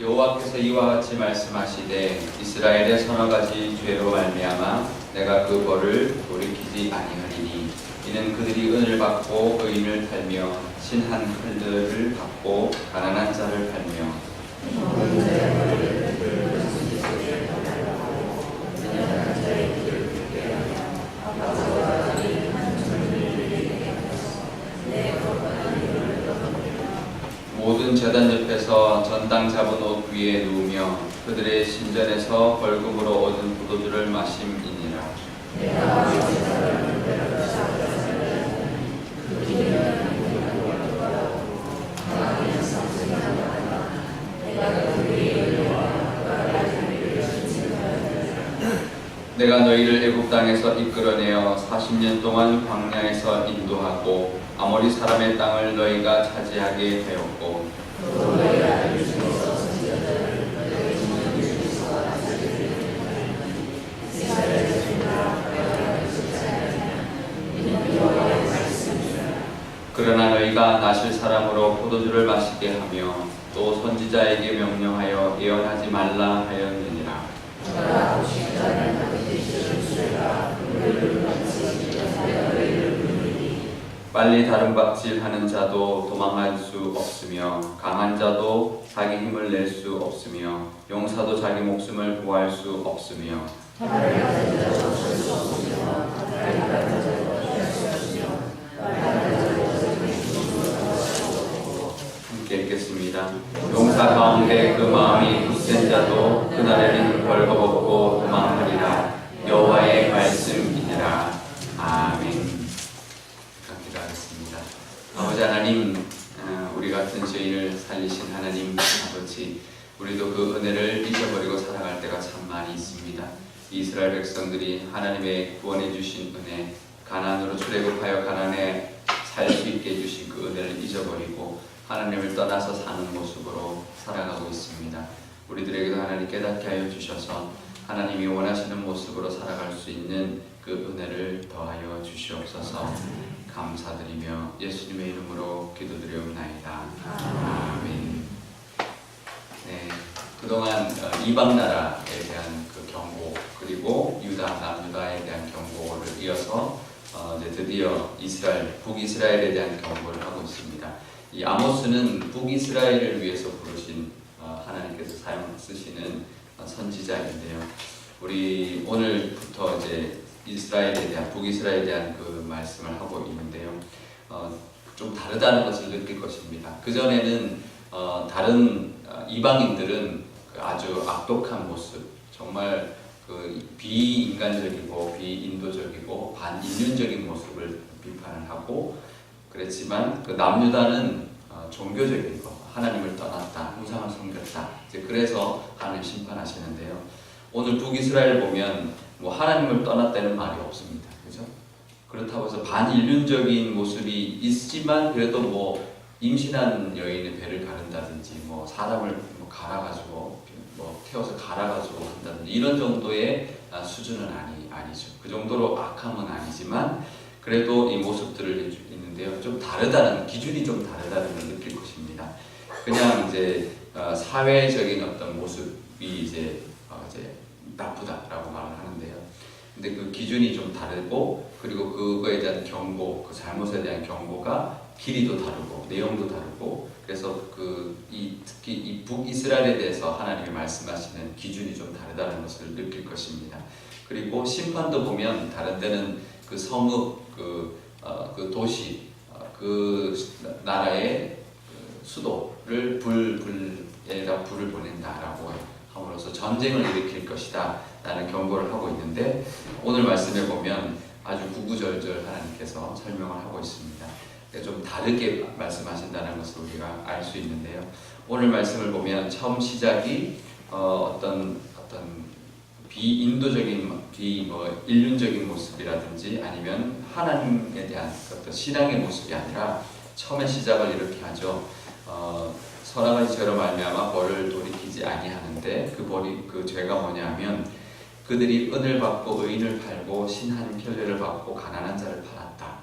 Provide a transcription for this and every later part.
여호와께서 이와 같이 말씀하시되 이스라엘의 서너 가지 죄로 말미암아 내가 그 벌을 돌이키지 아니하리니 이는 그들이 은을 받고 의인을 팔며 신한 칼들을 받고 가난한 자를 팔며 모든 제단 옆에서 전당 잡은 옷 위에 누우며 그들의 신전에서 벌금으로 얻은 포도주를 마심이니라. 내가 너희를 애굽 땅에서 이끌어내어 40년 동안 광야에서 인도하고 아모리 사람의 땅을 너희가 차지하게 하였고 그러나 너희가 나실 사람으로 포도주를 마시게 하며 또 선지자에게 명령하여 예언하지 말라 하였느니라. 빨리 다름박질하는 자도 도망할 수 없으며 강한 자도 자기 힘을 낼 수 없으며 용사도 자기 목숨을 구할 수 없으며 함께 읽겠습니다. 용사 가운데 그 마음이 굳센 자도 그날에는 벌거벗고 도망하리라. 여호와의 말씀이니라. 아멘. 기도하겠습니다. 아버지 하나님, 우리 같은 죄인을 살리신 하나님 아버지, 우리도 그 은혜를 잊어버리고 살아갈 때가 참 많이 있습니다. 이스라엘 백성들이 하나님의 구원해 주신 은혜, 가나안으로 출애굽하여 가나안에 살 수 있게 해주신 그 은혜를 잊어버리고 하나님을 떠나서 사는 모습으로 살아가고 있습니다. 우리들에게도 하나님 깨닫게 하여 주셔서 하나님이 원하시는 모습으로 살아갈 수 있는 그 은혜를 더하여 주시옵소서. 감사드리며 예수님의 이름으로 기도드리옵나이다. 아멘. 네, 그동안 이방 나라에 대한 그 경고, 그리고 남유다에 대한 경고를 이어서 이제 드디어 북이스라엘에 대한 경고를 하고 있습니다. 이 아모스는 북이스라엘을 위해서 부르신 하나님께서 쓰시는 선지자인데요. 우리 오늘부터 이제 북이스라엘에 대한 그 말씀을 하고 있는데요. 좀 다르다는 것을 느낄 것입니다. 그전에는 다른 이방인들은 아주 악독한 모습, 정말 그 비인간적이고 비인도적이고 반인륜적인 모습을 비판을 하고 그랬지만 그 남유다는 종교적인 거, 하나님을 떠났다, 우상을 섬겼다. 이제 그래서 하나님 심판하시는데요. 오늘 북이스라엘 보면 뭐 하나님을 떠났다는 말이 없습니다. 그죠? 그렇다고 해서 반인륜적인 모습이 있지만 그래도 뭐 임신한 여인의 배를 가른다든지 뭐 사람을 갈아가지고 태워서 갈아가지고 한다든지 이런 정도의 수준은 아니죠. 그 정도로 악함은 아니지만 그래도 이 모습들을 있는데요. 좀 다르다는, 기준이 좀 다르다는 걸 느낄 것입니다. 그냥 이제 사회적인 어떤 모습이 이제 나쁘다라고 말을 하는데요. 근데 그 기준이 좀 다르고, 그리고 그거에 대한 경고, 그 잘못에 대한 경고가 길이도 다르고 내용도 다르고, 그래서 특히 이 북이스라엘에 대해서 하나님이 말씀하시는 기준이 좀 다르다는 것을 느낄 것입니다. 그리고 심판도 보면 다른 데는 그 성읍, 그 도시, 그 나라의 수도를 불에다 불을 보낸다라고 함으로써 전쟁을 일으킬 것이다 라는 경고를 하고 있는데, 오늘 말씀에 보면 아주 구구절절 하나님께서 설명을 하고 있습니다. 좀 다르게 말씀하신다는 것을 우리가 알 수 있는데요. 오늘 말씀을 보면 처음 시작이 어떤 비인도적인, 인륜적인 모습이라든지 아니면 하나님에 대한 어떤 신앙의 모습이 아니라 처음에 시작을 이렇게 하죠. 서너 가지 죄로 말미암아 벌을 돌이키지 아니하는데 그 죄가 뭐냐면 그들이 은을 받고 의인을 팔고 신한 편례를 받고 가난한 자를 팔았다.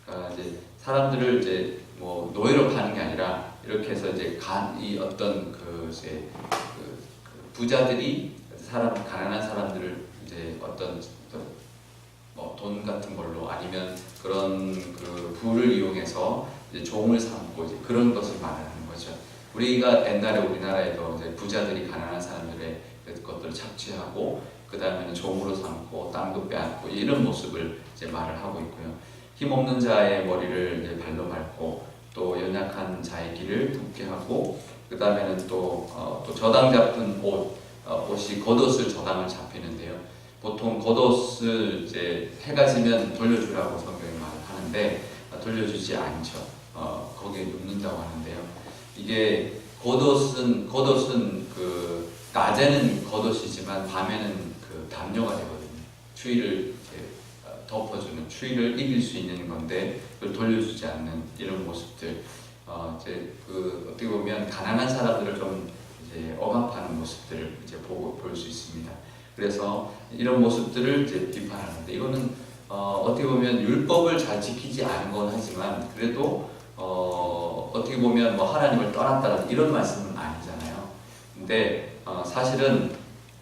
그러니까 이제 사람들을 이제 뭐 노예로 파는 게 아니라 이렇게 해서 이제 이 어떤 그 부자들이 가난한 사람들을 이제 어떤 뭐 돈 같은 걸로 아니면 그런 그 부를 이용해서 이제 종을 삼고 이제 그런 것을 말하는 거죠. 우리가 옛날에 우리나라에도 이제 부자들이 가난한 사람들의 것들을 착취하고 그 다음에는 종으로 삼고 땅도 빼앗고 이런 모습을 이제 말을 하고 있고요. 힘없는 자의 머리를 이제 발로 밟고 또 연약한 자의 길을 굽게 하고 그 다음에는 또 저당 잡은 옷이 겉옷을 저당을 잡히는데요. 보통 겉옷을 이제 해가 지면 돌려주라고 성경이 말하는데 돌려주지 않죠. 거기에 눕는다고 하는데요. 이게 겉옷은 그 낮에는 겉옷이지만 밤에는 그 담요가 되거든요. 추위를 덮어주는, 추위를 이길 수 있는 건데 그걸 돌려주지 않는 이런 모습들. 이제 그 어떻게 보면 가난한 사람들을 좀 이제 억압하는 모습들을 이제 볼 수 있습니다. 그래서 이런 모습들을 이제 비판하는데 이거는 어떻게 보면 율법을 잘 지키지 않은 건 하지만 그래도 어떻게 보면 뭐 하나님을 떠났다는 이런 말씀은 아니잖아요. 근데 사실은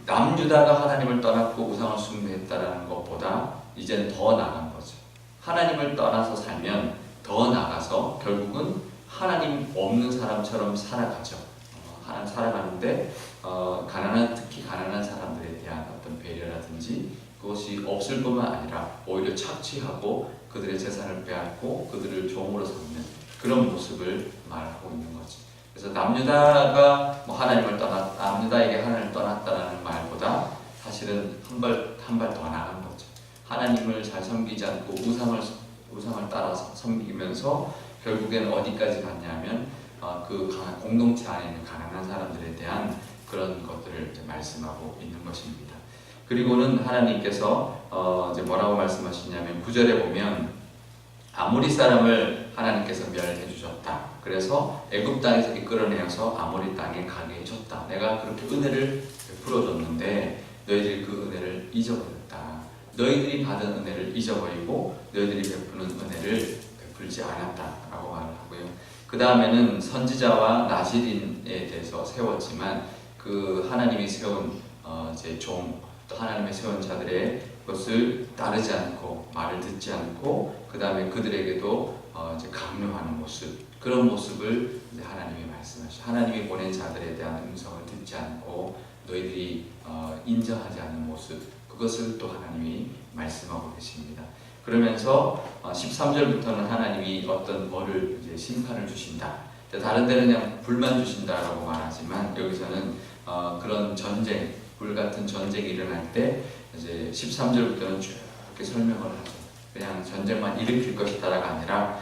남유다가 하나님을 떠났고 우상을 숭배했다라는 것보다 이제는 더 나간 거죠. 하나님을 떠나서 살면 더 나가서 결국은 하나님 없는 사람처럼 살아가죠. 살아가는데 특히 가난한 사람들에 대한 어떤 배려라든지 그것이 없을 뿐만 아니라 오히려 착취하고 그들의 재산을 빼앗고 그들을 종으로 삼는 그런 모습을 말하고 있는 거죠. 그래서 남유다가 남유다에게 하나님을 떠났다라는 말보다 사실은 한 발 더 나간 거죠. 하나님을 잘 섬기지 않고 우상을 따라서 섬기면서 결국엔 어디까지 갔냐면 그 공동체 안에 있는 가난한 사람들에 대한 그런 것들을 이제 말씀하고 있는 것입니다. 그리고는 하나님께서 이제 뭐라고 말씀하시냐면 9절에 보면 아모리 사람을 하나님께서 멸해 주셨다. 그래서 애굽 땅에서 이끌어내어서 아모리 땅에 가게 해줬다. 내가 그렇게 은혜를 베풀어 줬는데 너희들이 그 은혜를 잊어버렸다. 너희들이 받은 은혜를 잊어버리고 너희들이 베푸는 은혜를 베풀지 않았다라고 말을 하고요. 그 다음에는 선지자와 나시린에 대해서 세웠지만 그 하나님이 세운 이제 종, 또 하나님의 세운 자들의 것을 따르지 않고 말을 듣지 않고 그 다음에 그들에게도 이제 강요하는 모습, 그런 모습을 이제 하나님이 말씀하시죠. 하나님이 보낸 자들에 대한 음성을 듣지 않고 너희들이 인정하지 않는 모습, 그것을 또 하나님이 말씀하고 계십니다. 그러면서 13절부터는 하나님이 어떤 뭐를 이제 심판을 주신다. 다른 데는 그냥 불만 주신다라고 말하지만 여기서는 그런 전쟁, 불같은 전쟁이 일어날 때 이제 13절부터는 쭉 이렇게 설명을 하죠. 그냥 전쟁만 일으킬 것이다가 아니라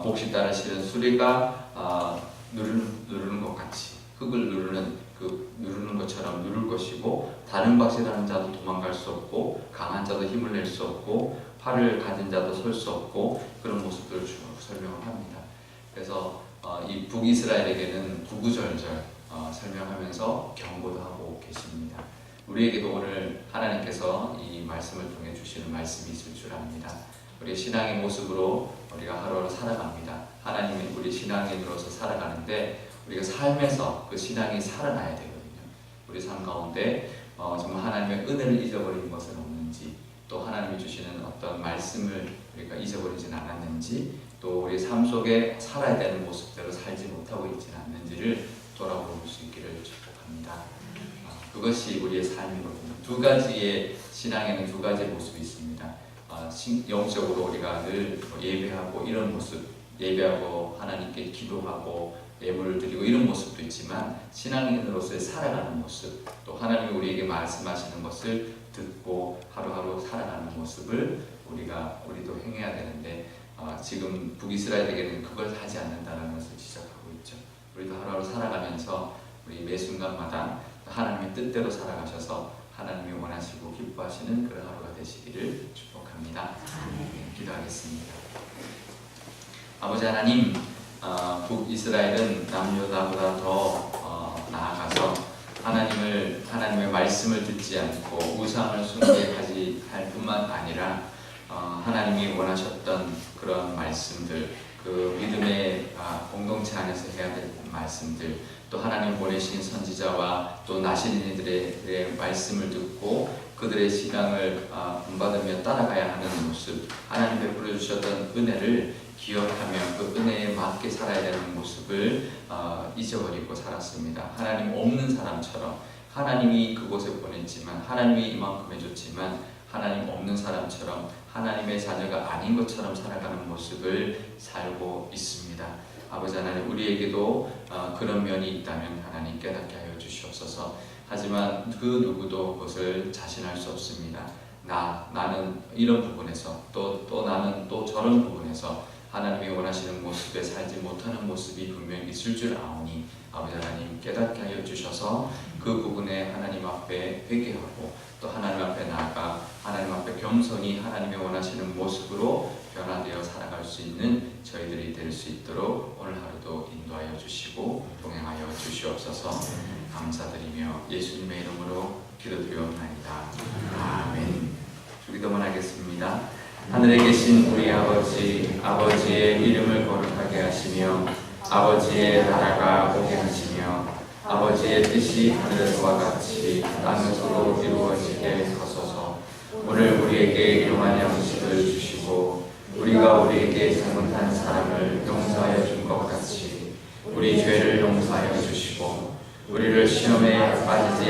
몫이 따라 실은 수레가 누르는 것 같이 흙을 누르는 것처럼 누를 것이고 다른 박이라는 자도 도망갈 수 없고 강한 자도 힘을 낼 수 없고 팔을 가진 자도 설 수 없고 그런 모습들을 쭉 설명을 합니다. 그래서 이 북이스라엘에게는 구구절절 설명하면서 경고도 하고 계십니다. 우리에게도 오늘 하나님께서 이 말씀을 통해 주시는 말씀이 있을 줄 압니다. 우리 신앙의 모습으로 우리가 하루하루 살아갑니다. 하나님이 우리 신앙인으로서 살아가는데 우리가 삶에서 그 신앙이 살아나야 되거든요. 우리 삶 가운데 정말 하나님의 은혜를 잊어버린 것은 없는지, 또 하나님이 주시는 어떤 말씀을 우리가 잊어버리진 않았는지, 또 우리 삶 속에 살아야 되는 모습대로 살지 못하고 있지는 않는지를 돌아볼 수 있기를 축복합니다. 그것이 우리의 삶이거든요. 두 가지의 신앙에는 두 가지의 모습이 있습니다. 영적으로 우리가 늘 예배하고 이런 모습, 예배하고 하나님께 기도하고 예물을 드리고 이런 모습도 있지만 신앙인으로서의 살아가는 모습, 또 하나님이 우리에게 말씀하시는 것을 듣고 하루하루 살아가는 모습을 우리도 행해야 되는데 지금 북이스라엘에게는 그걸 하지 않는다는 것을 지적하고 있죠. 우리도 하루하루 살아가면서 우리 매 순간마다 하나님의 뜻대로 살아가셔서 하나님이 원하시고 기뻐하시는 그런 하루가 되시기를 축복합니다. 기도하겠습니다. 아버지 하나님, 북이스라엘은 남유다보다 더 나아가서 하나님의 말씀을 듣지 않고 우상을 숭배하지 할 뿐만 아니라 하나님이 원하셨던 그런 말씀들, 그 믿음의 공동체 안에서 해야 될 말씀들, 또 하나님 보내신 선지자와 또 나시린이들의 말씀을 듣고 그들의 시강을 본받으며 따라가야 하는 모습, 하나님 베풀어 주셨던 은혜를 기억하며 그 은혜에 맞게 살아야 되는 모습을 잊어버리고 살았습니다. 하나님 없는 사람처럼, 하나님이 그곳에 보냈지만, 하나님이 이만큼 해줬지만 하나님 없는 사람처럼, 하나님의 자녀가 아닌 것처럼 살아가는 모습을 살고 있습니다. 아버지 하나님, 우리에게도 그런 면이 있다면 하나님 깨닫게 하여 주시옵소서. 하지만 그 누구도 그것을 자신할 수 없습니다. 나는 이런 부분에서 또 나는 또 저런 부분에서 하나님이 원하시는 모습에 살지 못하는 모습이 분명히 있을 줄 아오니 아버지 하나님 깨닫게 하여 주셔서 그 부분에 하나님 앞에 회개하고 또 하나님 앞에 나아가 하나님 앞에 겸손히 하나님이 원하시는 모습으로 변화되어 살아갈 수 있는 저희들이 될 수 있도록 오늘 하루도 인도하여 주시고 동행하여 주시옵소서. 감사드리며 예수님의 이름으로 기도드리옵나이다. 아멘. 기도문하겠습니다. 하늘에 계신 우리 아버지, 아버지의 이름을 거룩하게 하시며 아버지의 나라가 오게 하시며 아버지의 뜻이 하늘에서와 같이 땅에서도 이루어지게 하소서. 오늘 우리에게 일용할 양식을 주시고 우리가 우리에게 잘못한 사람을 용서하여 준 것 같이 우리 죄를 용서하여 주시고 우리를 시험에 빠지지